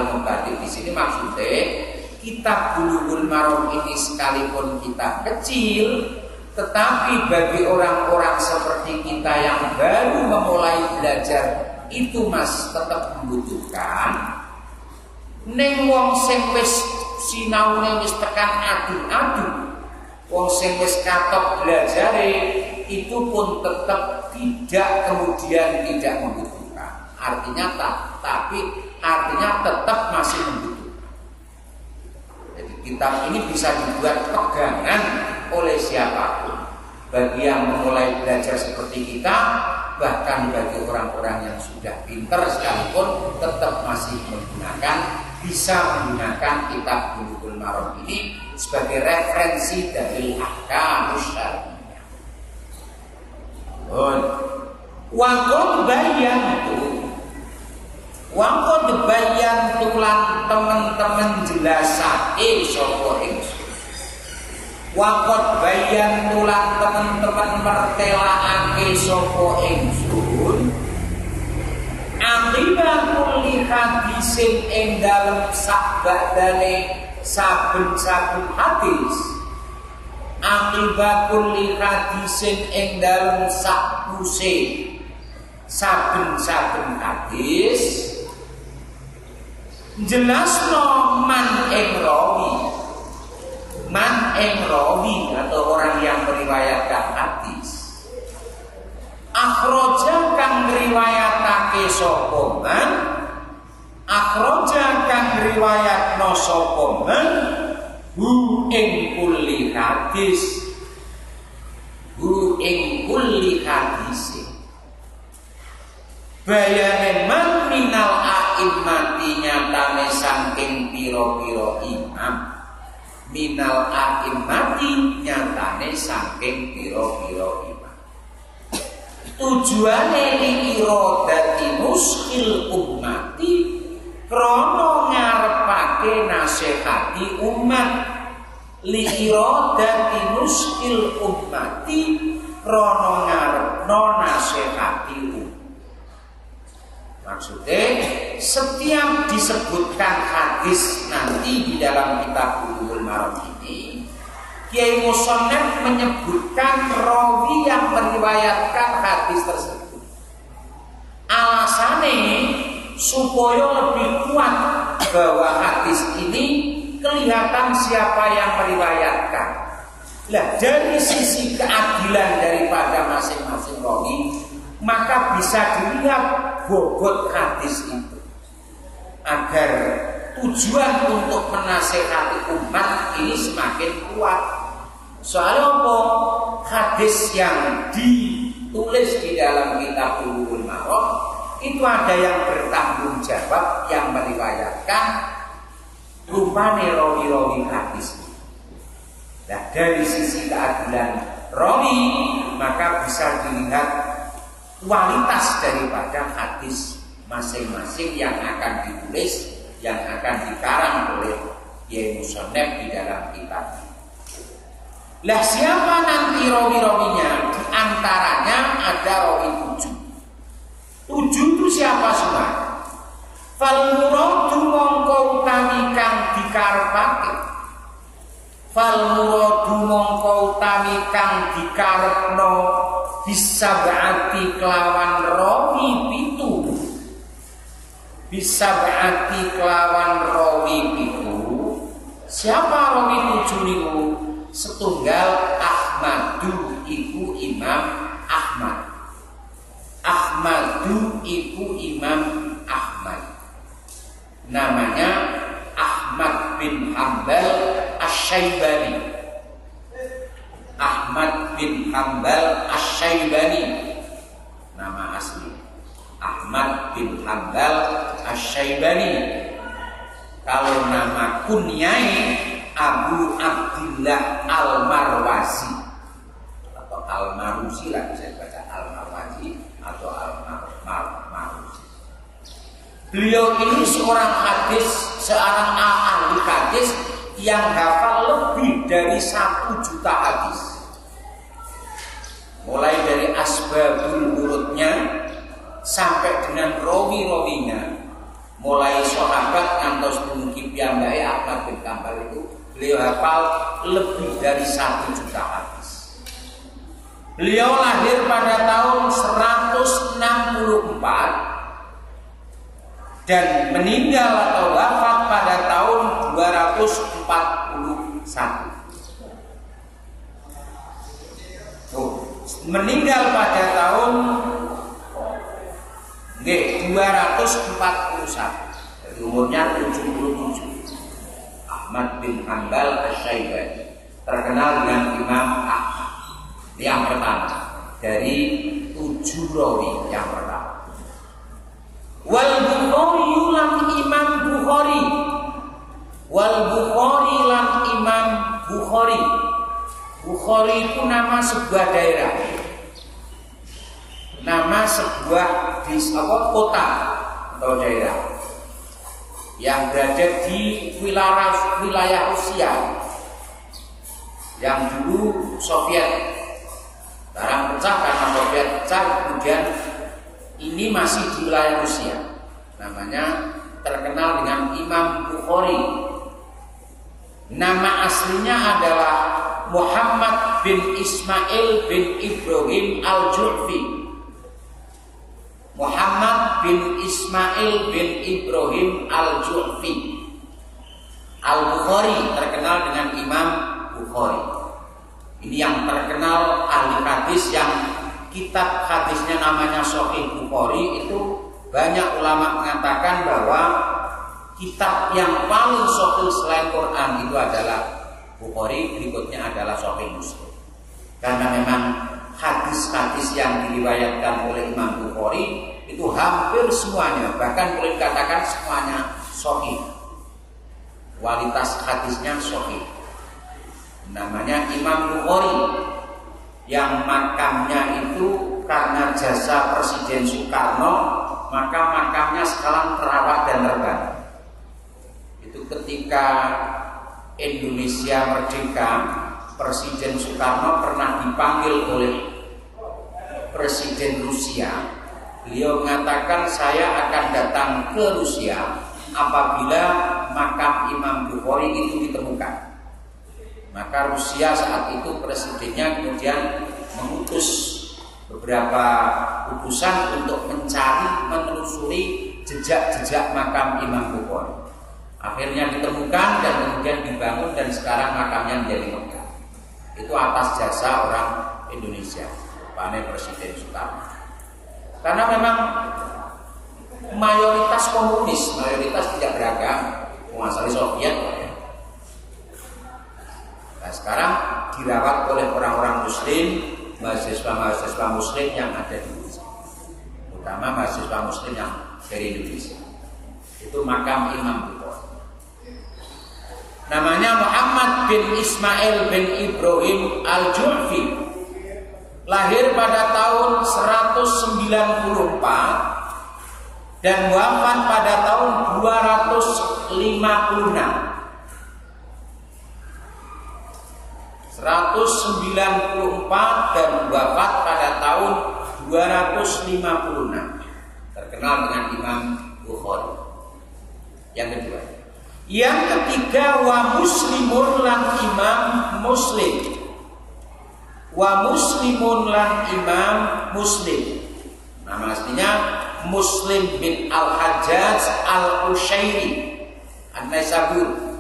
Al-Mubtadi di sini maksudnya kitab Bulughul Maram ini sekalipun kitab kecil, tetapi bagi orang-orang seperti kita yang baru memulai belajar itu Mas tetap membutuhkan. Neng wong sing wis sinaune wis tekan adu-adu, wong sing wis katok belajare itu pun tetap tidak kemudian tidak membutuhkan. Artinya tapi artinya tetap masih membutuhkan. Jadi kitab ini bisa dibuat pegangan oleh siapapun. Bagi yang memulai belajar seperti kita, bahkan bagi orang-orang yang sudah pintar sekalipun tetap masih bisa menggunakan kitab Bulughul Maram ini sebagai referensi dari ahkam syar'iyyah. Waqad bayantu lan teman-teman jelasake sapa ingsun. Waqad bayantu lan teman-teman mertelaake sapa ingsun. Aqibah kulli hadisin ing dalem sakbadane saben-saben hadis. Aqibah kulli hadisin ing dalem sakuse saben-saben hadis. Jelasno man ing rawi atau orang yang meriwayatkan hadis. Akhraja kang riwayatake sapa man, akhraja kang riwayatno sapa man hu ing kulli hadis, hu ing kulli hadis. Bayane man minal a'immati nyatane saking pira-pira imam, minal a'immati nyatane saking pira-pira imam. Tujuane liirodati nuskil ummati krono ngarepake nasihati umat. Liirodati nuskil ummati krono ngarepno nasihati umat. Maksudnya setiap disebutkan hadis nanti di dalam kitab Bulughul Maram ini, Kiai Musannaf menyebutkan rawi yang meriwayatkan hadis tersebut. Alasannya supaya lebih kuat bahwa hadis ini kelihatan siapa yang meriwayatkan. Nah, dari sisi keadilan daripada masing-masing rawi, maka bisa dilihat bobot hadis itu agar tujuan untuk menasehati umat ini semakin kuat. Soalnya apa? Hadis yang ditulis di dalam kitab Bulughul Maram itu ada yang bertanggung jawab, yang meriwayatkan rupane rawi-rawi hadis. Nah, dari sisi keadilan rawi maka bisa dilihat kualitas daripada hadis masing-masing yang akan ditulis, yang akan dikarang oleh Kiai Musannaf di dalam kitab. Lah siapa nanti rawi-rawinya? Di antaranya ada rawi 7. 7 itu siapa semua? Fal muradu mongko utami kang dikarepake. Fal muradu mongko utami kang dikarepno bisab'ati kelawan rawi 7. Bisab'ati kelawan rawi 7. Siapa rawi 7 niku? Setunggal Ahmadu iku Imam Ahmad. Ahmadu iku Imam Ahmad. Namanya Ahmad bin Hanbal Asy-Syaibani. Ahmad bin Hanbal Asy-Syaibani. Nama asli Ahmad bin Hanbal Asy-Syaibani. Kalau nama kunyai Abu Abdillah Al-Marwazi atau Al-Maruzi lah, bisa dibaca Al-Marwazi atau Al-Maruzi. Beliau ini seorang ahli hadis yang hafal lebih dari 1 juta hadis. Mulai dari asbabul wurudnya sampai dengan rawi-rawinya, mulai sahabat ngantos ngantos dumugi piyambake Ahmad bin Hambal itu beliau hafal lebih dari 1 juta hadis. Beliau lahir pada tahun 164 dan meninggal atau wafat pada tahun 241. Meninggal pada tahun 241. Jadi umurnya 77. Ahmad bin Hambal Asy-Syaibani, terkenal dengan Imam Ahmad. Ini yang pertama dari 7 rawi yang pertama. Wal Bukhari lan Imam Bukhari. Wal Bukhari lan Imam Bukhari. Bukhari itu nama sebuah daerah, nama sebuah kota atau daerah yang berada di wilayah Rusia yang dulu Soviet. Sekarang pecah karena Soviet pecah, kemudian ini masih di wilayah Rusia. Namanya terkenal dengan Imam Bukhari. Nama aslinya adalah Muhammad bin Ismail bin Ibrahim Al-Ju'fi. Muhammad bin Ismail bin Ibrahim Al-Ju'fi. Al-Bukhari terkenal dengan Imam Bukhari. Ini yang terkenal ahli hadis yang kitab hadisnya namanya Sahih Bukhari. Itu banyak ulama mengatakan bahwa kitab yang paling sahih selain Quran itu adalah Bukhari, berikutnya adalah Sahih Muslim. Karena memang hadis-hadis yang diriwayatkan oleh Imam Bukhari itu hampir semuanya, bahkan boleh dikatakan semuanya sahih. Kualitas hadisnya sahih. Namanya Imam Bukhari, yang makamnya itu karena jasa Presiden Soekarno, maka makamnya sekarang terawat dan terbangun. Itu ketika Indonesia merdeka, Presiden Soekarno pernah dipanggil oleh Presiden Rusia. Beliau mengatakan, saya akan datang ke Rusia apabila makam Imam Bukhari itu ditemukan. Maka Rusia saat itu presidennya kemudian mengutus beberapa utusan untuk menelusuri jejak-jejak makam Imam Bukhari. Akhirnya ditemukan dan kemudian dibangun, dan sekarang makamnya menjadi megah. Itu atas jasa orang Indonesia, Pak Presiden Soekarno. Karena memang mayoritas komunis, mayoritas tidak beragama, menguasai Soviet. Nah, sekarang dirawat oleh orang-orang Muslim, mahasiswa-mahasiswa Muslim yang ada di Indonesia, terutama mahasiswa Muslim yang dari Indonesia. Itu makam Imam Bukhari. Namanya Muhammad bin Ismail bin Ibrahim Al-Ju'fi. Lahir pada tahun 194 dan wafat pada tahun 256. 194 dan wafat pada tahun 256. Terkenal dengan Imam Bukhari. Yang kedua. Yang ketiga, wa muslimun lan Imam Muslim. Wa muslimun lan Imam Muslim. Nama aslinya Muslim bin Al-Hajjaj Al-Qushairi An-Naisaburi.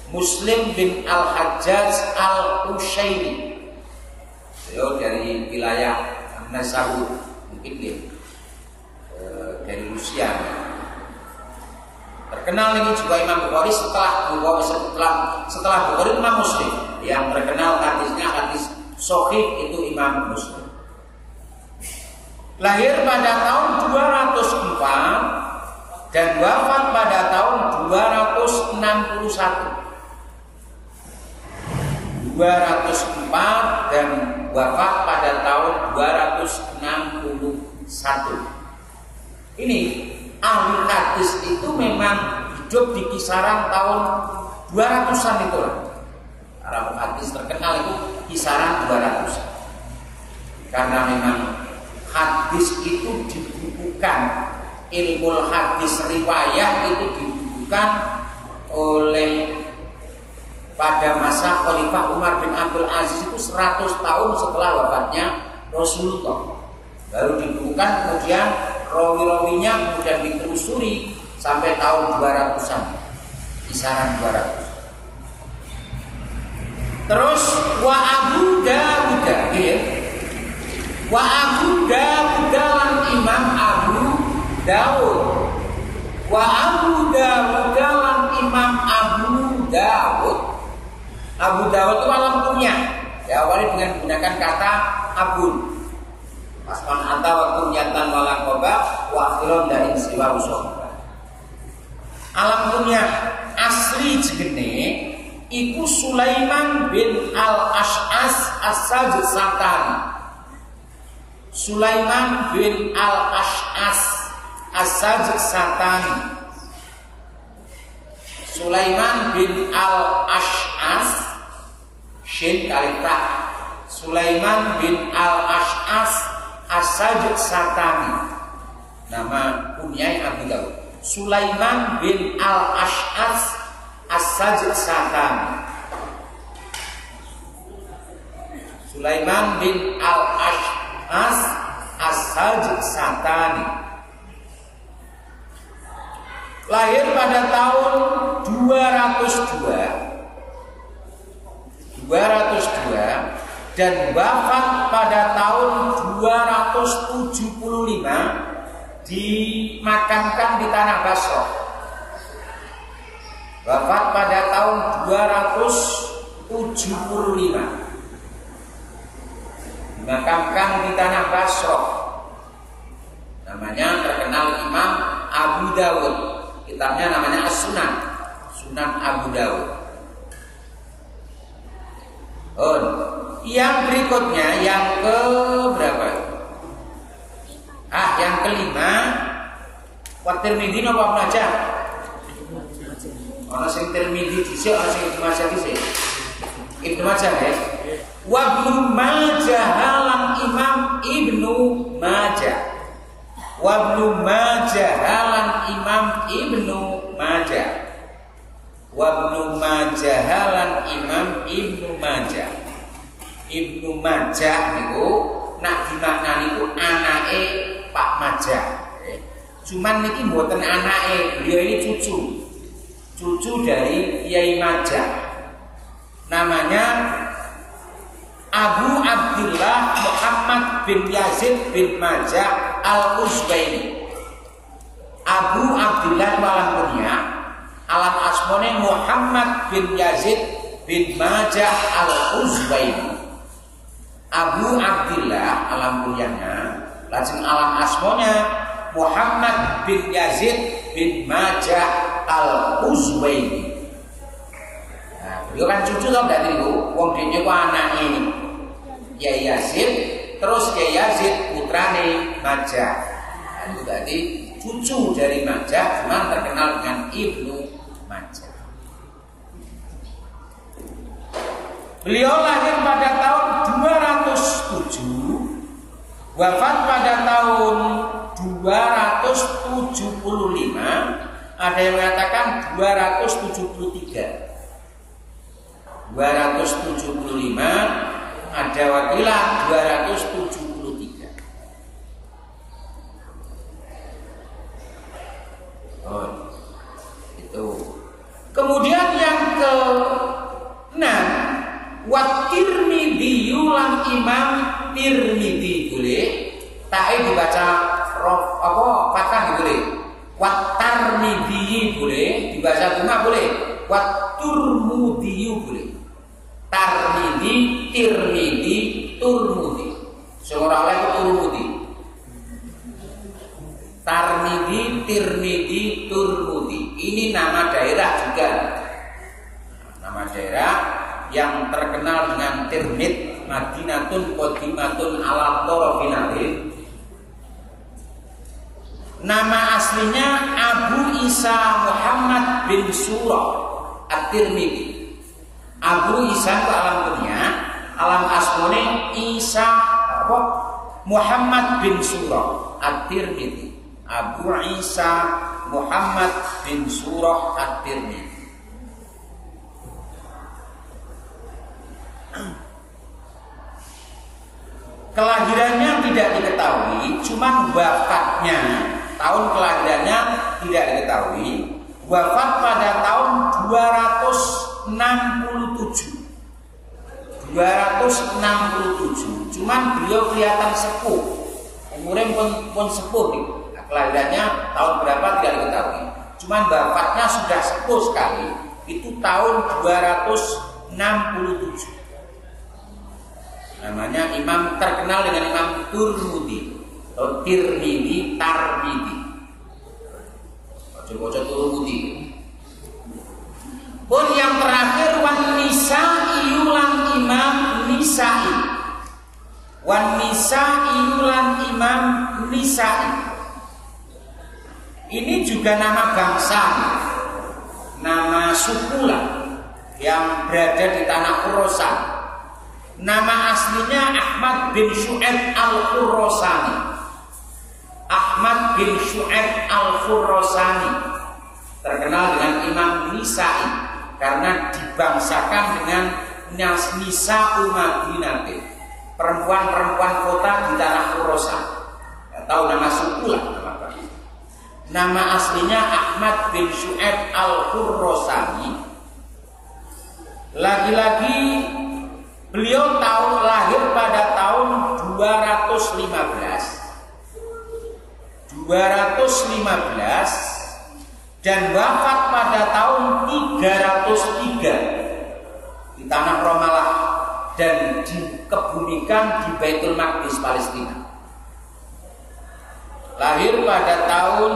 Muslim bin Al-Hajjaj Al-Qushairi. Beliau dari wilayah An-Naisaburi, mungkin dia dari Rusia. Terkenal ini juga Imam Bukhari setelah Bukhari Imam Muslim. Yang terkenal hadisnya hadis sahih itu Imam Muslim. Lahir pada tahun 204 dan wafat pada tahun 261. 204 dan wafat pada tahun 261. Ini ahli hadis itu memang hidup di kisaran tahun 200-an itu lah. Para hadis terkenal itu kisaran 200. Karena memang hadis itu dibukukan ilmu hadis riwayah itu dibukukan oleh pada masa Khalifah Umar bin Abdul Aziz itu 100 tahun setelah wafatnya Rasulullah. Baru dibukukan, kemudian rawi-rawinya kemudian ditelusuri sampai tahun 200-an, kisaran 200. Terus wa Abu Dawud, ya. Wa Abu Dawud lan Imam Abu Dawud. Wa Abu Dawud lan Imam Abu Dawud. Abu Dawud itu alam kunyah. Diawali dengan menggunakan kata abun. Asman anta wa kunyatan wala qoba wa akhiron dari siwa usoba. Alam kunyah asli jenenge iku Sulaiman bin Al-Ash'as As-Sajsatani. Sulaiman bin Al-Ash'as As-Sajsatani. Sulaiman bin Al-Ash'as Shin kalita. Sulaiman bin Al-Ash'as As-Sajsatani. Nama kunyai Abu Dawud. Sulaiman bin Al-Ash'as As-Sajsatani. Sulaiman bin Al-Ash'as As-Sajsatani. Lahir pada tahun 202 dan wafat pada tahun 275, dimakamkan di tanah Basra. Wafat pada tahun 275, dimakamkan di tanah Basra. Namanya terkenal Imam Abu Dawud. Kitabnya namanya As-Sunan, Sunan Abu Dawud. Yang berikutnya, yang ke berapa? Yang kelima. Wa Tirmidzi napa Majah? Ana sing Tirmidzi dhisik, ana sing Ibnu Majah dhisik. Ibnu Majah, guys. Wa Ibnu Majah lan Imam Ibnu Majah. Wa Ibnu Majah lan Imam Ibnu Majah. Wa Ibnu Majah lan Imam Ibnu Majah. Ibnu Majah niku nak dimaknani niku anake Pak Majah. Cuman niki mboten anake, beliau ini cucu dari Kiai Majah. Namanya Abu Abdullah Muhammad bin Yazid bin Majah Al-Uzbaini. Abu Abdullah alam kunyah, alam asmane Muhammad bin Yazid bin Majah Al-Uzbaini. Abu Abdullah alam kunyahnya, lajeng alam asmanya Muhammad bin Yazid bin Majah Al-Uzbaini. Nah, beliau kan cucu tau gak niku, wong dene ku anake Kiai Yazid, terus Kiai Yazid putrane Majah. Nah, itu berarti cucu dari Majah, cuma terkenal dengan Ibnu Majah. Beliau lahir pada tahun 207, wafat pada tahun 275, ada yang mengatakan 273. 275, ada wakilah 273. Itu. Kemudian yang ke-6, wa Tirmidzi lan Imam Tirmidzi boleh. Tae dibaca fathah boleh. Wa Tirmidzi boleh, dibaca dhamma boleh. Wa Turmudi boleh. Tirmidzi, Tirmidzi, Turmudi. Seorang oleh Turmudi. Tirmidzi, Tirmidzi, Turmudi. Ini nama daerah juga. Nama daerah yang terkenal dengan Tirmidz, Madinatun Qadimatun ala Torofinatin. Nama aslinya Abu Isa Muhammad bin Surah At-Tirmidzi. Abu Isa itu alam kunyah, alam asmane Isa Muhammad bin Surah At-Tirmidzi. Abu Isa Muhammad bin Surah At-Tirmidzi. Kelahirannya tidak diketahui, cuman wafatnya, tahun kelahirannya tidak diketahui. Wafat pada tahun 267. Cuman beliau kelihatan sepuh, umurnya pun sepuh nih. Nah, kelahirannya tahun berapa tidak diketahui. Cuman wafatnya sudah sepuh sekali, itu tahun 267. Namanya imam terkenal dengan Imam Tirmidzi atau Tirmidzi, Tarmidzi. Coba Tirmidzi. Pun yang terakhir wan nisa'i ulan Imam Nisa'i. Wan nisa'i ulan Imam Nisa'i. Ini juga nama bangsa, nama suku yang berada di tanah Khurasan. Nama aslinya Ahmad bin Syu'aib Al-Khurasani. Ahmad bin Syu'aib Al-Khurasani terkenal dengan Imam Nisa'i karena dibangsakan dengan Nisa Madinah, perempuan-perempuan kota di tanah Khurasan. Tahu nama suku lah. Nama aslinya Ahmad bin Syu'aib Al-Khurasani. Lagi-lagi beliau lahir pada tahun 215 dan wafat pada tahun 303 di tanah Romalah dan dikebumikan di Baitul Maqdis, Palestina. Lahir pada tahun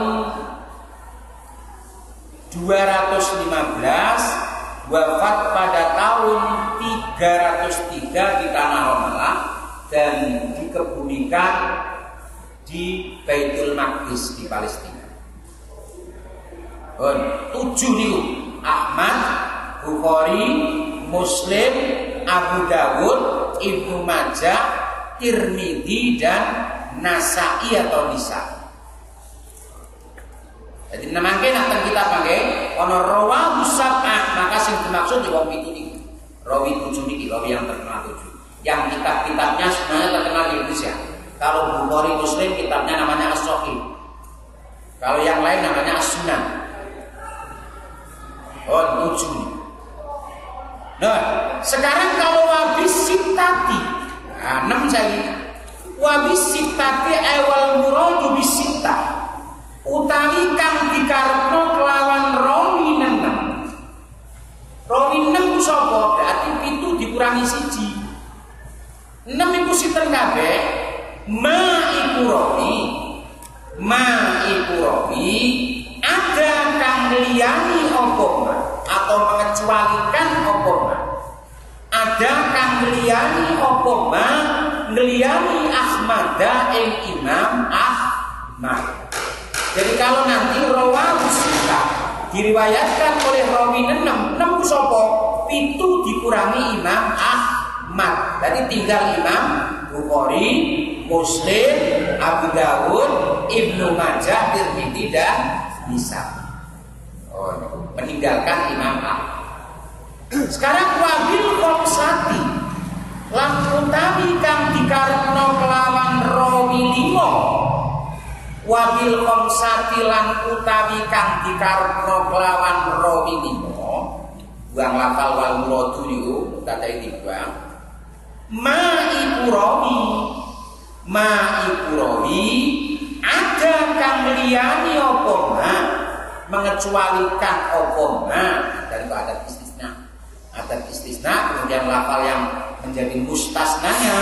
215, wafat pada tahun 303 di tanah Romalah dan dikebumikan di Baitul Maqdis di Palestina. 7 niku Ahmad, Bukhari, Muslim, Abu Dawud, Ibnu Majah, Tirmidzi dan Nasa'i atau Nisa. Jadi namanya nak kita pakai ono rawahu sab'ah, maka sing dimaksud di wong itu niki. Rawi 7 niki, rawi yang terkenal 7. Yang kitab-kitabnya sebenarnya terkenal di Indonesia. Kalau Bukhari, Muslim kitabnya namanya As-Sahih. Kalau yang lain namanya As-Sunan. 7. Nah, sekarang kalau wabis sitati, 6 saya. Wabis sitati awal muradu bisita. Utawi kang dikarepno kelawan rawi 6. Rawi 6 sapa? Berarti 7 dikurangi 1. 6 iku sinten kabeh? Ma iku rawi ada kang liyani apa atau mengecualikan apa. Ada kang liyani apa ngeliyani Ahmada ing Imam Ahmad. Jadi kalau nanti rawahu sita diriwayatkan oleh rawi 6 sapa? 7 dikurangi Imam Ahmad. Jadi tinggal Imam Bukhari, Muslim, Abu Dawud, Ibnu Majah, Tirmidzi dan Nisa. Meninggalkan Imam Ahmad. Sekarang wabil khamsati lan utawi kang dikarepno kelawan rawi 5. Wabil khamsati lan utawi kang dikarepno kelawan rawi 5. Buang lafal wal muradu niku kata iki buang. Ma iku rawi ada kang liyani apa mengecualikan apa dan itu ada istisna kemudian lafal yang menjadi mustasnanya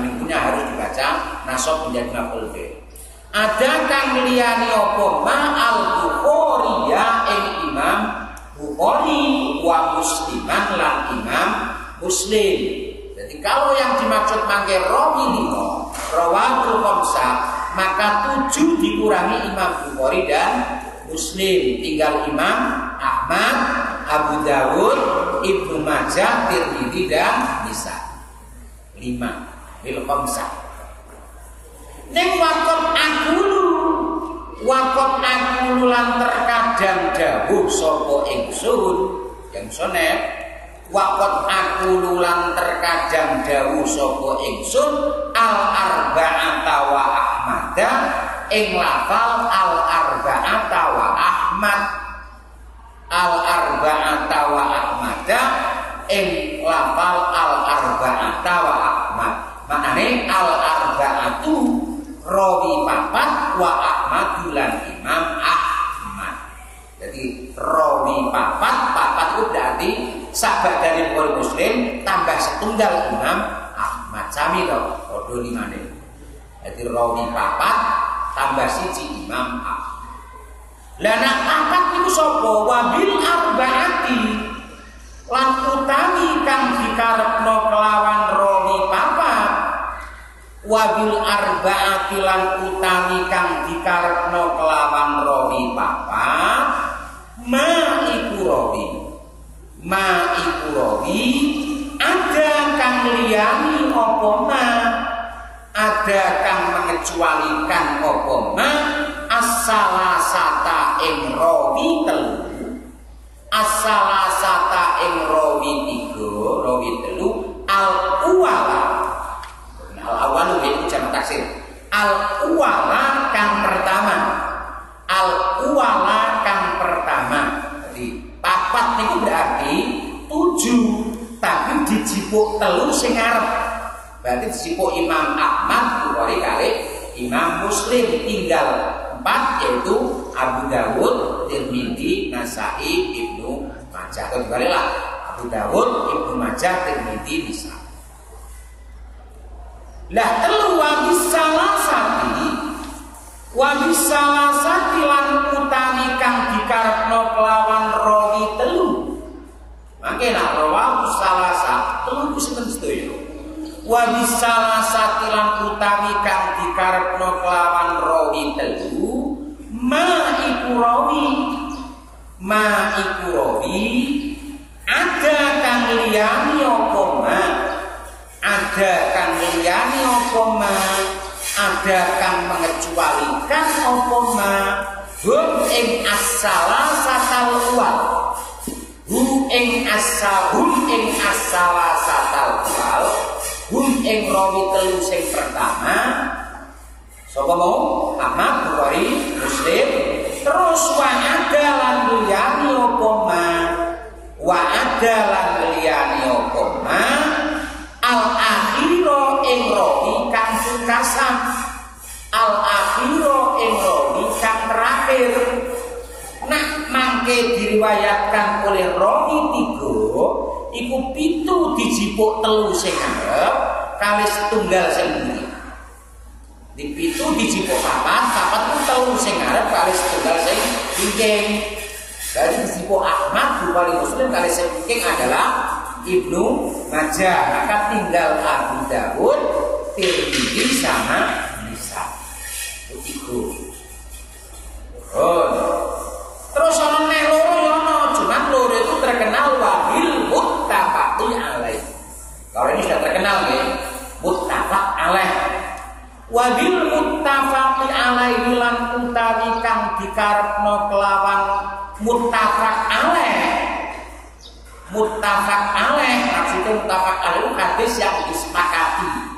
minggunya harus dibaca nasab menjadi maf'ul bih. Ada kang liyani apa al-Bukhari ya Imam Bukhari wa Musliman lan Imam Muslim. Jadi kalau yang dimaksud mangke rawi 5 rawahul khamsah maka 7 dikurangi Imam Bukhari dan Muslim, tinggal Imam Ahmad, Abu Dawud, Ibnu Majah, Tirmidzi dan Nisa. 5 bil khamsah. Ning wakon akulu Wakot aku lan terkadang dawuh sapa ingsun yang sonet. Wakot aku lan terkadang dawuh sapa ingsun al arba'ata wa ahmada ing lafal al arba'ata wa ahmad. Al arba'ata wa ahmada ing lafal al arba'ata wa ahmad. Maknane al arba'atu rawi papat wa ahmad lan imam Ahmad. Jadi rawi papat itu berarti sahabat dari Bukhari Muslim tambah setunggal imam Ahmad. Sami to padha limane. Jadi rawi papat tambah siji imam Ahmad. Lah nek papat niku sapa? Wabil arba'ati lan utami kang dikarepno kelawan rawi papat. Wabil arba'ati lan utami kang dikarepno kelawan rawi papat ma iku rawi ada kang liyani apa ma ada kang mengecualikan apa ma as-salasata ing rawi telu as-salasata ing rawi tiga rawi telu al-uwala al-awalu itu jamak taksir. Al-uwala kang pertama. Al-uwala kang pertama. Jadi papat itu berarti 7 tapi dijipuk telu sing ngarep. Berarti dijipuk Imam Ahmad Bukhari kali Imam Muslim tinggal 4 yaitu Abu Dawud, Tirmidzi, Nasai, Ibnu Majah. Atau dibalilah Abu Dawud, Ibnu Majah, Tirmidzi, Nasai. Lah telu wa bisalasati lan utami kang dikarepno kelawan rawi telu. Mangke nek rawi salasa telu ku sinten sedaya. Wa bisalasati lan utami kang dikarepno kelawan rawi telu ma iku rawi ada kang liyani apa ma ada kang liyani apa ma ada kang mengecualikan apa ma hum ing as-salasatal wal hum ing as-salasatal wal hum ing rawi telu sing pertama sapa mau Ahmad Bukhari Muslim terus wa ada lan liyani apa ma wa ada lan liyani apa ma al-akhiro ing rawi kang pungkasan al-akhiro ing rawi kang terakhir. Nak mangke diriwayatkan oleh rawi 3 iku 7 dijipuk telu sing ngarep kali setunggal sing mburi. Di 7 dijipuk papat ku telu sing ngarep kali setunggal sing pingking. Jadi dijipuk Ahmad Bukhari Muslim kali sing pingking adalah Ibnu Majah, maka tinggal Abu Dawud, Tirmidzi sama Nisai. Itu. Terus ana nek loro ya ana, cuman loro itu terkenal wabil muttafaqi alaih. Kalau ini sudah terkenal nggih, muttafaq alaih. Wabil muttafaqi alaih lan utawi kang dikarepno kelawan muttafaq alaih. Muttafaq alaih maksudnya muttafaq alaih itu hadis yang disepakati.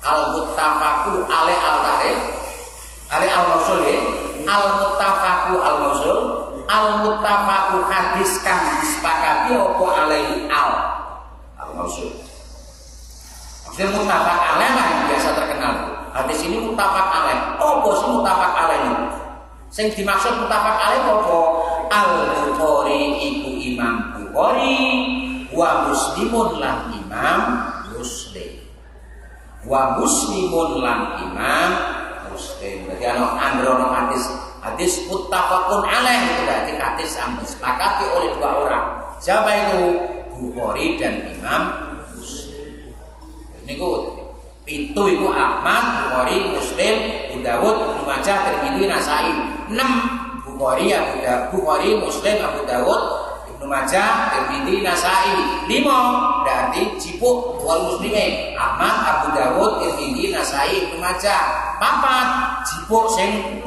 Al-muttafaqu alaih al-tarikh alaih al-mausul ya. Al-muttafaqu al-mausul al-muttafaqu hadis kang disepakati apa alaih al-mausul. Maksudnya muttafaq alaih lah yang biasa terkenal. Hadis ini muttafaq alaih. Apa sih muttafaq alaih ini? Sing dimaksud muttafaq alaih apa? Al-Bukhari iku Imam Bukhari wa Muslimun lan Imam Muslim. Wa Muslimun lan Imam Muslim. Jadi androno hadis muttafaqun alaih itu berarti hadis yang disepakati oleh 2 orang. Siapa itu? Bukhari dan Imam Muslim. Niku itu Ahmad, Bukhari, Muslim, Abu Dawud, Ibnu Majah, Tirmidzi, Nasai. 6 Bukhari, Muslim, Abu Dawud, Ibnu Majah, Tirmidzi, Nasai. 5 berarti jipuk Bukhari Muslim, Ahmad, Abu Dawud, Tirmidzi, Nasai, Ibnu Majah. 4 jipuk sing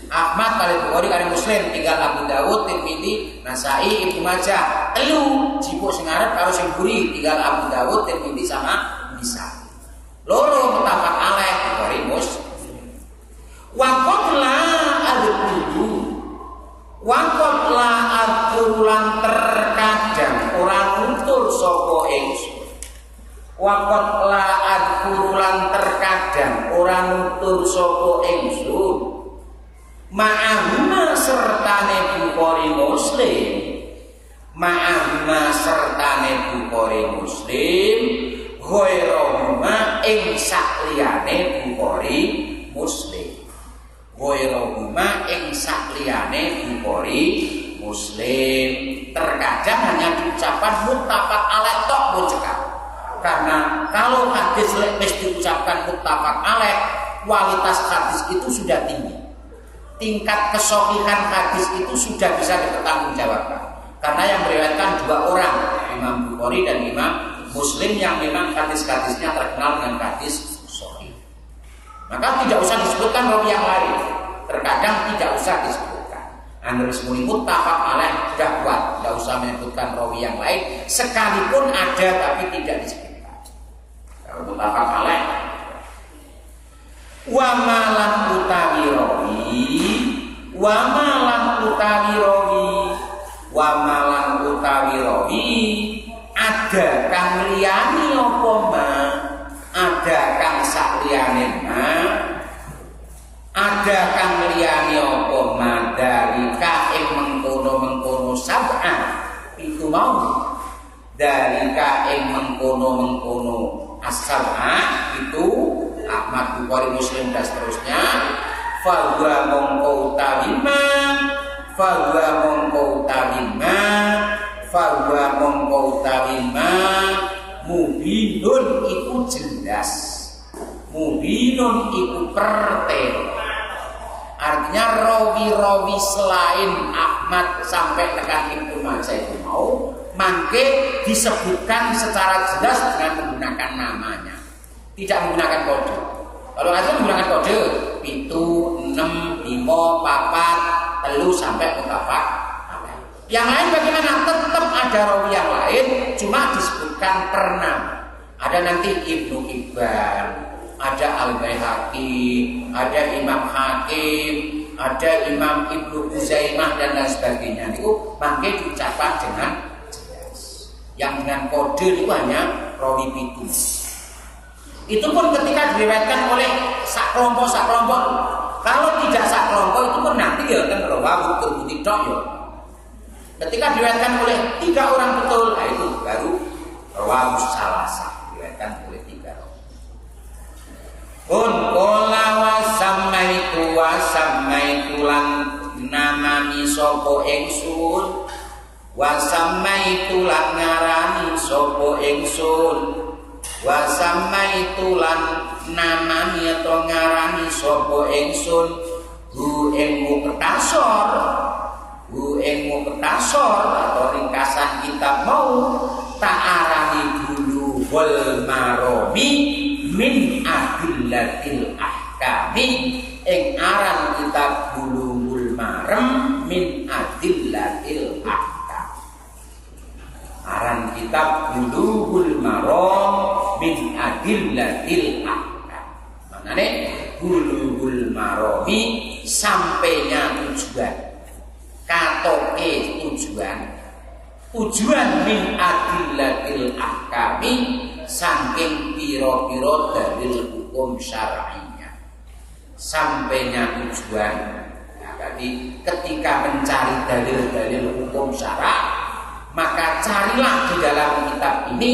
Ahmad kali Bukhari kali Muslim, tinggal Abu Dawud, Tirmidzi, Nasai, Ibnu Majah. Telu jipuk sing arep karo sing buri, tinggal Abu Dawud, Tirmidzi sama Nisai. Loro muttafaq alaih Bukhari Muslim. Wa qala al-qulu. Wa qala al-qulan terkadang ora nutur sapa ingsun. Wa qala al-qulan terkadang ora nutur sapa ingsun. Ma'ahuma sertane Bukhari Muslim, ma'ahuma sertane Bukhari Muslim, ghairahuma ing sakliyane Bukhari Muslim, ghairahuma ing sakliyane Bukhari Muslim. Terkadang hanya diucapkan muttafaq alaih tok bocah. Karena kalau hadis wis diucapkan muttafaq alaih, kualitas hadis itu sudah tinggi. Tingkat kesohihan hadis itu sudah bisa dipertanggungjawabkan. Karena yang meriwayatkan dua orang, Imam Bukhari dan Imam Muslim, yang memang hadis-hadisnya terkenal dengan hadis sahih. Maka tidak usah disebutkan rawi yang lain. Terkadang tidak usah disebutkan. Andres muni muttafaq alaih sudah kuat, tidak usah menyebutkan rawi yang lain. Sekalipun ada tapi tidak disebutkan. Kalau muttafaq alaih. Wa malam utawi rawi, wa malam utawi rawi, wa malam utawi rawi, ada kang liyane apa ma, ada kang sakliyane ma, ada kang liyane apa ma dari kaing mengkono sab'ah itu mau, dari kaing mengkono as-sab'ah itu Ahmad, Bukhari, Muslim dan seterusnya. Fahuwa mongko utawi ma, fahuwa mongko utawi ma, fahuwa mongko utawi ma, mubinun iku jelas, mubinun iku pertelo. Artinya rawi-rawi selain Ahmad sampai tekan Ibnu Majah itu mau mangke disebutkan secara jelas dengan menggunakan namanya, tidak menggunakan kode. Kalau ada menggunakan kode 7, 6, 5, 4, 3 sampai muttafaq alaih. Yang lain bagaimana? Tetap ada rawi yang lain, cuma disebutkan per nama. Ada nanti Ibnu Hibban, ada Al-Baihaqi, ada Imam Hakim, ada Imam Ibnu Huzaimah dan lain sebagainya. Itu mangke diucapkan dengan jelas. Yang dengan kode itu hanya rawi 7. Itu pun ketika diriwayatkan oleh sak kelompok. Kalau tidak sak kelompok itu pun nanti ya kan rawahu Tirmidzi tok ya. Ketika diriwayatkan oleh 3 orang betul, nah itu baru rawahu salasa, diriwayatkan oleh 3 orang. Kun qala wa sammaitu lan namani sapa ingsun, wa sammaitu lan ngarani sapa ingsun, wa sammaitu lan namani atau ngarani sapa ingsun hu ing muktasar, hu ing muktasar atau ringkasan kitab mau ta'arani Bulughul Marami min adillatil ahkami, ing aran kitab Bulughul Maram min adillatil ahkam. Aran kitab Bulughul Maram min adillatil ahkam. Maknane Bulughul Marami sampainya tujuan, katoke tujuan min adillatil ahkami, saking piro-piro dalil hukum syar'inya. Sampainya tujuan. Nah, jadi ketika mencari dalil-dalil hukum syara', maka carilah di dalam kitab ini.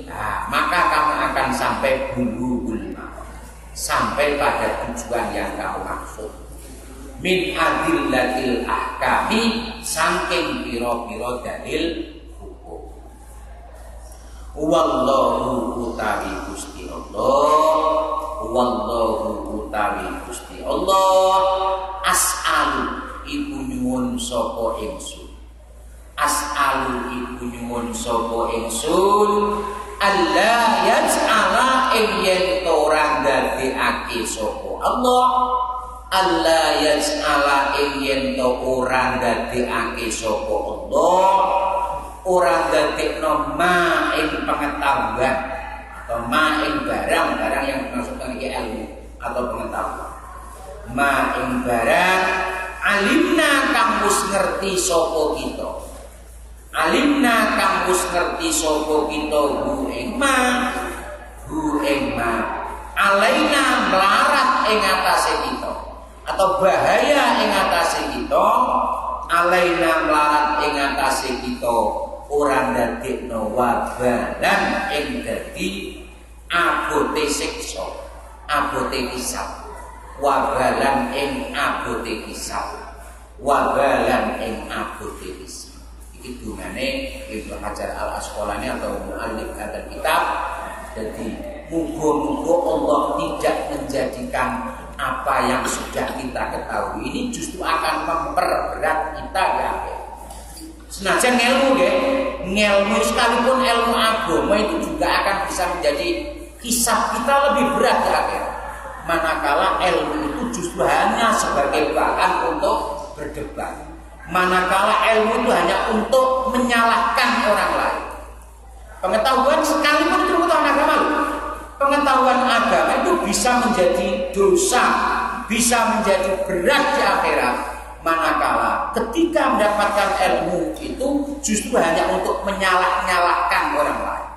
Nah, maka kamu akan sampai Bulughul Maram, sampai pada tujuan yang kamu maksud. Min adillatil ahkami, saking piro-piro dalil hukum. Wallahu utawi Gusti Allah, wallahu utawi Gusti Allah, as'alu iku nyuwun sapa ingsun, as'alu iku nyuwun sapa ingsun, Allah yaj'ala ing yen ora ndadekake sapa Allah Allah yaj'ala ing yen to ora ndadekake sapa Allah, ora ndadekno ma ing pengetahuan atau ma ing barang yang dimaksudkan iki ilmu atau pengetahuan. Ma ing barang alimna kang wis ngerti sapa kita. Alimna kang wis ngerti sapa kita hu ing ma alaina melarat ing atase kita atau bahaya ing atase kita, alaina melarat ing atase kita ora ndadekno wabalan ing dadi abote siksa, abote hisab. Wabalan ing abote hisab, wabalan ing abote hisab. Iki dungane Ibnu Hajar Al Asqalani atau muallif hadzal kitab. Jadi muga-muga Allah tidak menjadikan apa yang sudah kita ketahui ini justru akan memperberat kita ya. Senajan ilmu ya, ilmu sekalipun ilmu agama itu juga akan bisa menjadi hisab kita lebih berat ya. Manakala ilmu itu justru hanya sebagai bahan untuk berdebat. Manakala ilmu itu hanya untuk menyalahkan orang lain. Pengetahuan sekalipun itu pengetahuan agama. Pengetahuan agama itu bisa menjadi dosa, bisa menjadi berat di akhirat. Manakala ketika mendapatkan ilmu itu justru hanya untuk menyalahkan orang lain.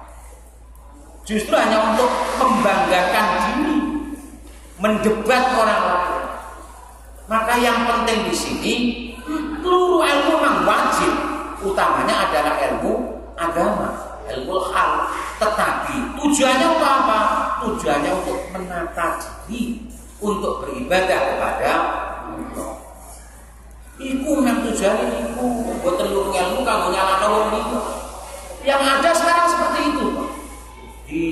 Justru hanya untuk membanggakan diri, mendebat orang lain. Maka yang penting di sini seluruh ilmu memang wajib, utamanya adalah ilmu agama, ilmu hal. Tetapi tujuannya untuk apa? Tujuannya untuk menata diri, untuk beribadah kepada Allah. Iku memang tujuannya iku, buat telur ilmu kamu nyala nolong itu. Yang ada sekarang seperti itu. Di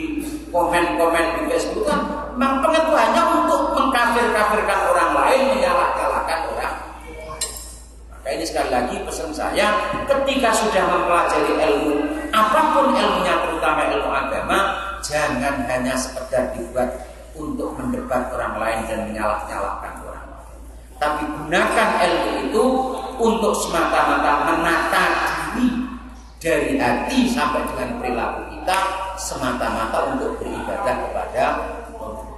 komen-komen di Facebook kan, memang pengetahuannya untuk mengkafir-kafirkan orang lain, menyalah-nyalahkan orang. Maka ini sekali lagi pesan saya, ketika sudah mempelajari ilmu, apapun ilmunya, terutama ilmu agama, jangan hanya sekedar dibuat untuk mendebat orang lain dan menyalah-nyalahkan orang lain. Tapi gunakan ilmu itu untuk semata-mata menata diri dari hati sampai dengan perilaku kita, semata-mata untuk beribadah kepada Allah.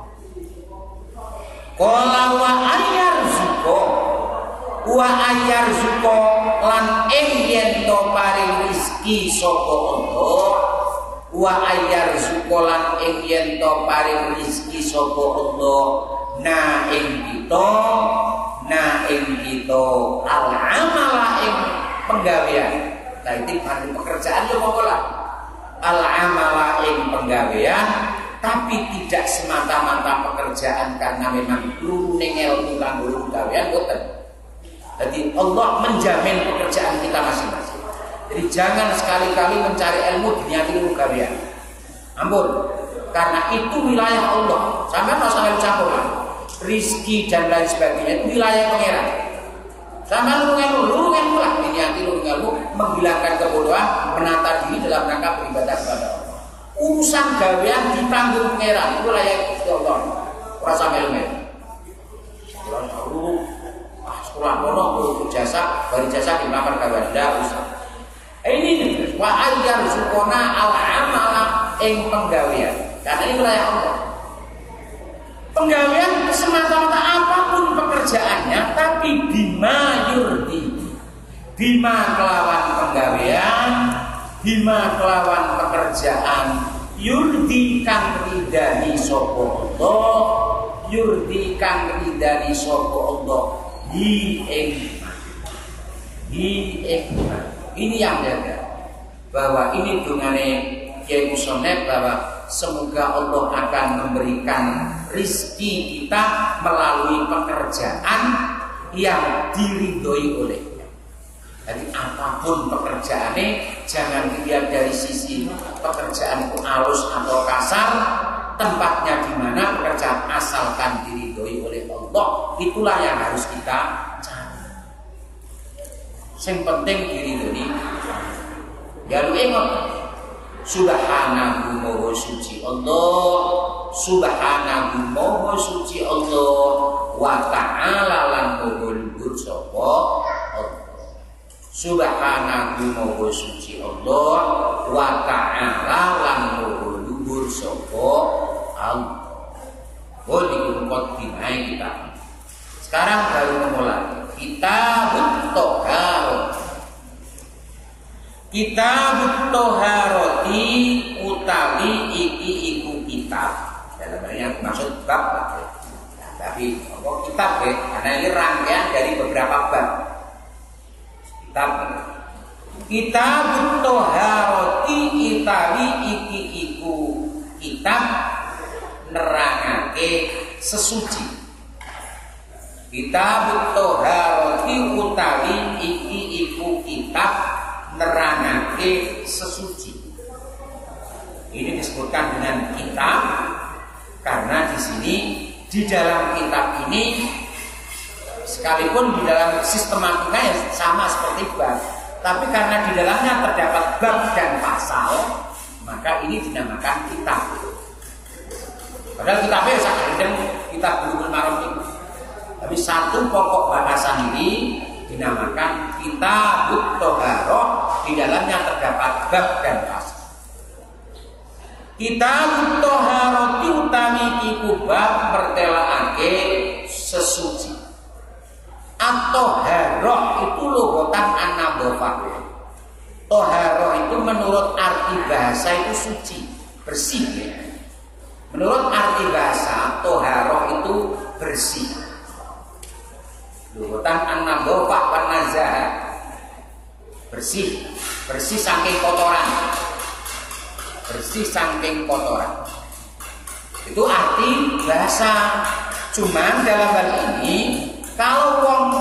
Qala wa ayyarzuqa wa ayyarzuqa lan ing yen to paring rezeki sapa Allah, wa ayyarzuqa lan ing yen to paring rezeki sapa Allah na ing kita al-amala ing penggawean. Nah itu pada pekerjaan yo monggo lah. Al-amala ing penggawean, tapi tidak semata-mata pekerjaan karena memang lurune ilmu lan lurune gawean boten. Jadi Allah menjamin pekerjaan kita masing-masing. Jadi jangan sekali-kali mencari ilmu diniati ilmu gawean. Ampun, karena itu wilayah Allah. Sampai enggak usah campur lah. Rizki dan lain sebagainya itu wilayah pangeran. Sama lurung ilmu lah. Diniati lurung ilmu menghilangkan kebodohan, menata diri dalam rangka beribadah kepada Allah. Urusan gawean ditanggung pangeran, itu wilayah Allah. Ora sampe ilmu. Sekolah mono jasa, bari jasa di lamar gawean ndak usah. Ini wa ayyarzuqona al-amala ing penggawean. Karena ini wilayah Allah. Penggawean semata-mata apapun pekerjaannya, tapi bima yurdi, bima kelawan penggawean, bima kelawan pekerjaan, yurdi kang ridani sapa Allah, yurdi kang ridani sapa Allah, ini yang jaga bahwa ini dungane Kiai Musonef bahwa semoga Allah akan memberikan rizki kita melalui pekerjaan yang diridhoi olehnya. Jadi apapun pekerjaannya, jangan dilihat dari sisi pekerjaan itu halus atau kasar, tempatnya di mana pekerjaan asalkan diridhoi oleh Allah, itulah yang harus kita cari. Yang penting diridhoi. Ya lu ingat, Subhanahu maha suci Allah, Subhanahu maha suci Allah, wa ta'ala lan luhur sapa Allah. Subhanahu maha suci Allah wa ta'ala lan luhur sapa Allah. Oh dimai kita. Sekarang baru memulai Kitabut Thaharah. Kitabut Thaharati utawi iki iku kitab. Dalam yang maksud bab lah. Tapi kitab ya, karena ini rangkaian dari beberapa bab. Kitabut Thaharati utawi iki iku kitab nerangake sesuci. Kitabut Thaharati utawi iki iku kitab nerangake sesuci. Ini disebutkan dengan kitab karena di sini di dalam kitab ini sekalipun di dalam sistematika yang sama seperti bab, tapi karena di dalamnya terdapat bab dan pasal, maka ini dinamakan kitab. Padahal kitabnya sakit kitab Bulughul Maram ini. Tapi satu pokok bahasan ini dinamakan Kitabut Thaharah, di dalamnya terdapat bab dan pasal. Kitabut Thaharah utami iku bab mertelaake sesuci. At-Thaharah itu logotan an-nadhafah. Thaharah itu menurut arti bahasa itu suci, bersih ya. Menurut arti bahasa, Thaharah itu bersih. Luhutan an-nadhafah wan nazahah. Bersih, bersih saking kotoran. Bersih saking kotoran. Itu arti bahasa. Cuman dalam hal ini kalau wong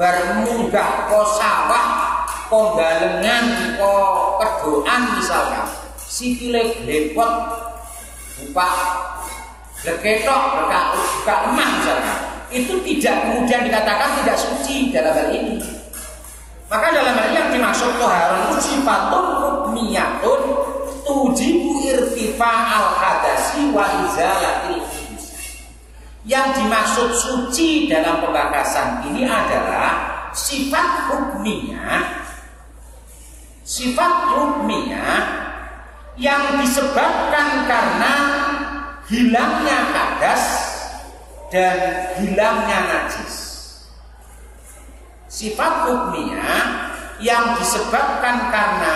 bermunggah ko sawah, ko galengan, ko kedoan misalkan, sikile glepot buka leketok, buka lemah misalkan, itu tidak kemudian dikatakan tidak suci dalam hal ini. Maka dalam hal ini yang dimaksud Thaharah itu sifatun hukmiyatun tujibu irtifa al-hadasi wa izalatil khubus. Yang dimaksud suci dalam pembahasan ini adalah sifat hukmiyah. Sifat hukmiyah yang disebabkan karena hilangnya hadas dan hilangnya najis. Sifat hukmiyah yang disebabkan karena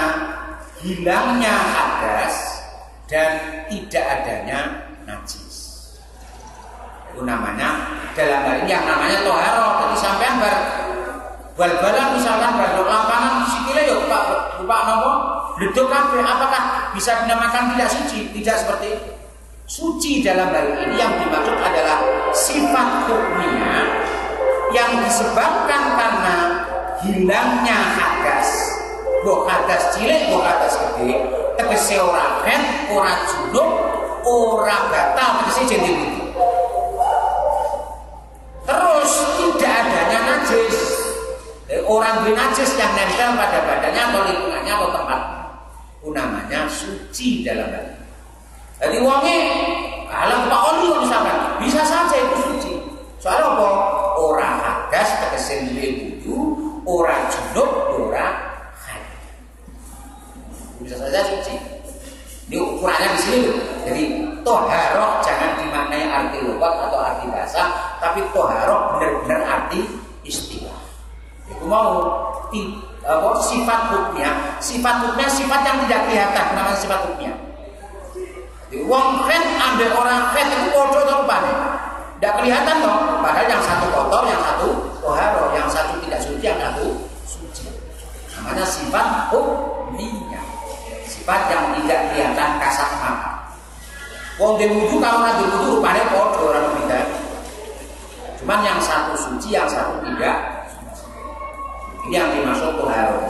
hilangnya hadas dan tidak adanya najis. Itu namanya dalam hal ini yang namanya Thaharah. Jadi sampean bal-balan misalkan bal lapangan sikile yo Pak nopo bledok kabeh, apakah bisa dinamakan tidak suci? Tidak seperti itu. Suci dalam hal ini yang dimaksud adalah sifat hukmiyah yang disebabkan karena hilangnya hadas. Mbok hadas cilik, mbok hadas gede, tegese ora khen, ora junub, ora batal, tegese jadi itu. Terus tidak adanya najis. Orang najis yang nempel pada badannya atau lingkungannya atau tempat, itu namanya suci dalam hal ini. Jadi wonge alam Pak Oli misalkan bisa saja itu suci. Soalnya apa? Orang hadas tegese wudu, orang junub, orang haid. Bisa saja suci. Ini ukurannya di sini loh. Jadi Thaharah jangan dimaknai arti lughat atau arti bahasa, tapi Thaharah benar-benar arti istilah. Itu mau sifat hukmiyah. Sifat hukmiyah sifat yang tidak kelihatan, namanya sifat hukmiyah. Wong khen ambil orang khen itu kotor atau apa? Tidak kelihatan dong. Padahal yang satu kotor, yang satu Thaharah, yang satu tidak suci, yang satu suci. Namanya sifat hukmiyah. Sifat yang tidak kelihatan kasat mata. Wong wudu kalau nanti wudu rupanya kotor orang beda. Cuman yang satu suci, yang satu tidak. Ini yang dimaksud Thaharah.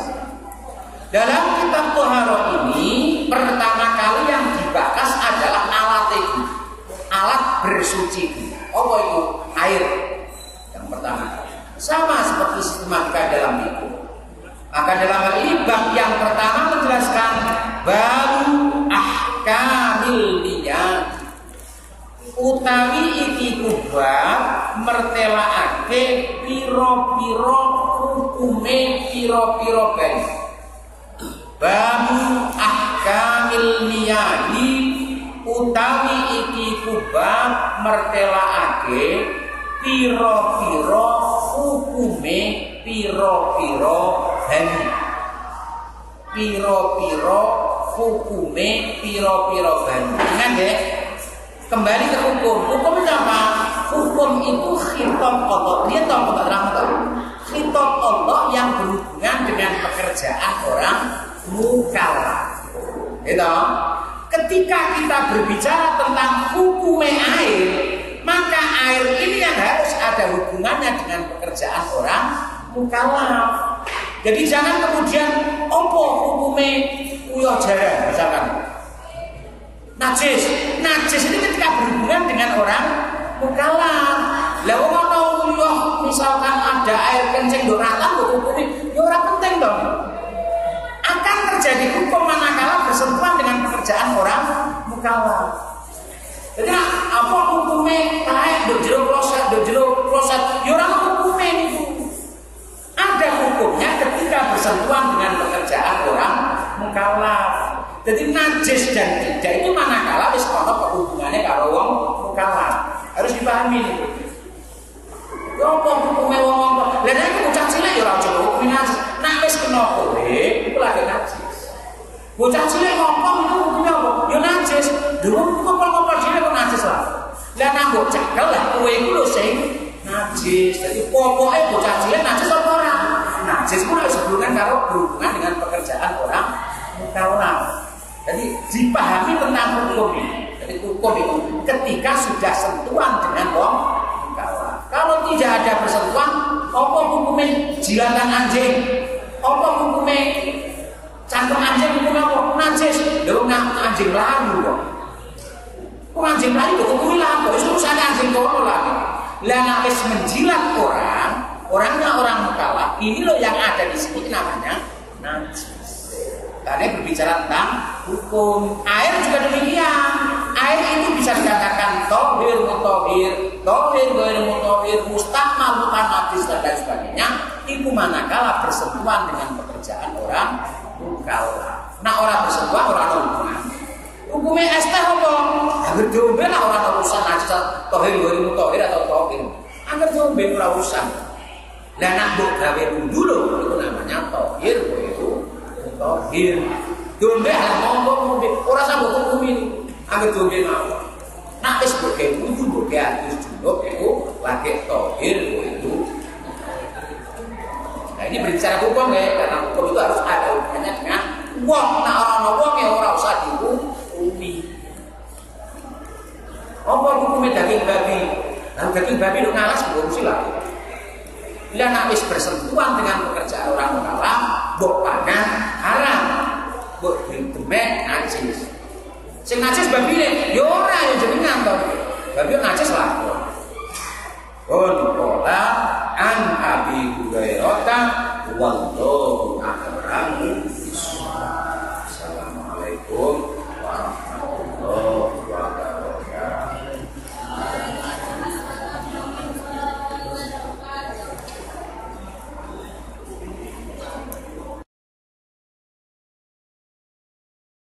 Dalam kitab Thaharah ini pertama kali yang dibahas adalah alat itu, alat bersuci. Apa itu? Air. Yang pertama. Sama seperti sistematika dalam itu. Maka dalam hal ini bab yang pertama menjelaskan baru ahkamil niyat. Utawi iki kubab mertelaake piro-piro hukume piro-piro bayi. Babu ahkamil niyahi utawi iki kubab mertelaake piro-piro hukume piro-piro bayi. Piro-piro hukume piro-piro bayi. Ingat deh, kembali ke hukum. Hukum itu apa? Hukum itu khitab Allah. Dia tahu apa terang? Khitab Allah yang berhubungan dengan pekerjaan orang mukallaf. Gitu. Ketika kita berbicara tentang hukum air, maka air ini yang harus ada hubungannya dengan pekerjaan orang mukallaf. Jadi jangan kemudian opo hukumnya uyah jaran misalkan. Najis ini ketika berhubungan dengan orang mukallaf. Lah wong ana uyah misalkan ada air kencing ndok rata hukumnya ya ora penting dong. Akan terjadi hukum manakala bersentuhan dengan pekerjaan orang mukallaf. Jadi apa hukumnya kayak ndok jero kloset ya ora hukumnya niku. Ada hukumnya ketika bersentuhan dengan pekerjaan orang mukallaf. Jadi najis dan tidak itu manakala wis ana hubungannya karo wong mukallaf. Harus dipahami niku. Ya apa hukume wong kok. Lah nek bocah cilik ya ora cukup najis. Nek wis kena kowe iku lagi najis. Bocah cilik ngomong itu hukumnya apa? Ya najis. Dulu ngopol-ngopol dhewe kok najis lah. Lah nek mbok cekel lah kowe iku lho sing najis. Jadi pokoknya bocah cilik najis apa ora? Najis pun harus berhubungan dengan pekerjaan orang mukallaf. Jadi dipahami tentang hukum ini. Jadi hukum itu ketika sudah sentuhan dengan wong mukallaf. Kalau tidak ada bersentuhan, apa hukumnya jilatan anjing? Apa hukumnya cantum anjing hukumnya apa? Najis. Lho anjing lalu kok. Kok anjing lalu kok hukumnya lalu? Itu urusannya anjing kono lagi. Lah nek wis menjilat orangnya orang mukallaf, ini loh yang ada di sini namanya najis. Karena berbicara tentang hukum. Air juga demikian. Air itu bisa dikatakan tohir, mutohir, mustakmal, mutanabis dan lain sebagainya. Itu manakala bersentuhan dengan pekerjaan orang mukallaf. Nah orang bersentuhan orang hubungan. Hukumnya es teh apa? Agar diombe lah orang urusan najis tohir, mutohir atau tohir. Agar diombe ora urusan. Lah nak mbok gawe wudu lho itu namanya tohir, tohir. Diombe ngomong ora sambut hukum ini. Agar diombe mawon. Nak wis mbok gawe wudu mbok gawe junub iku lagi tohir itu. Nah ini berbicara hukum ya, karena hukum itu harus ada hubungannya dengan wong. Nah orang wong ya ora usah dihukumi. Apa hukumnya daging babi? Nah daging babi lu ngalas ngurusi lagi. Bila nak wis bersentuhan dengan pekerjaan orang mukallaf, mbok pangan haram, mbok demek najis. Sing najis babine, ya ora ya jenengan to. Babi najis